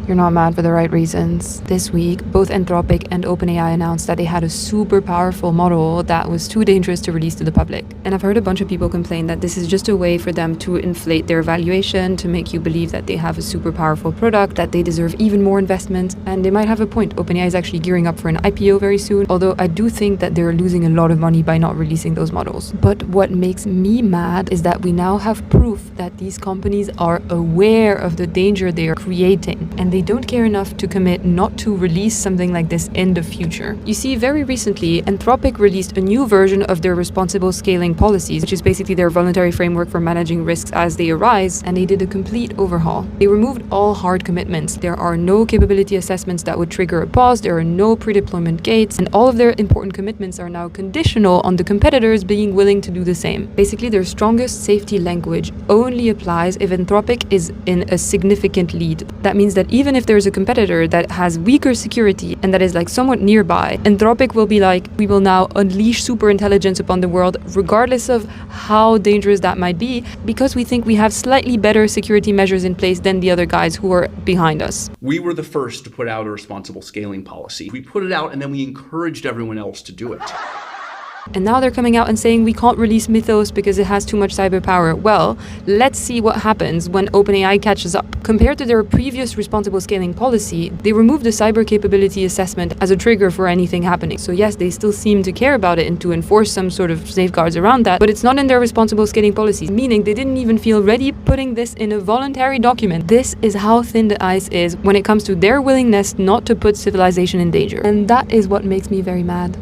You're not mad for the right reasons. This week, both Anthropic and OpenAI announced that they had a super powerful model that was too dangerous to release to the public. And I've heard a bunch of people complain that this is just a way for them to inflate their valuation, to make you believe that they have a super powerful product, that they deserve even more investment. And they might have a point. OpenAI is actually gearing up for an IPO very soon, although I do think that they're losing a lot of money by not releasing those models. But what makes me mad is that we now have proof that these companies are aware of the danger they are creating, and they don't care enough to commit not to release something like this in the future. You see, very recently, Anthropic released a new version of their responsible scaling policies, which is basically their voluntary framework for managing risks as they arise, and they did a complete overhaul. They removed all hard commitments. There are no capability assessments that would trigger a pause, there are no pre-deployment gates, and all of their important commitments are now conditional on the competitors being willing to do the same. Basically, their strongest safety language only applies if Anthropic is in a significant lead. That means that even if there's a competitor that has weaker security and that is like somewhat nearby, Anthropic will be like, we will now unleash super intelligence upon the world, regardless of how dangerous that might be, because we think we have slightly better security measures in place than the other guys who are behind us. We were the first to put out a responsible scaling policy. We put it out and then we encouraged everyone else to do it. And now they're coming out and saying we can't release Mythos because it has too much cyber power. Well, let's see what happens when OpenAI catches up. Compared to their previous responsible scaling policy, they removed the cyber capability assessment as a trigger for anything happening. So yes, they still seem to care about it and to enforce some sort of safeguards around that, but it's not in their responsible scaling policies, meaning they didn't even feel ready putting this in a voluntary document. This is how thin the ice is when it comes to their willingness not to put civilization in danger. And that is what makes me very mad.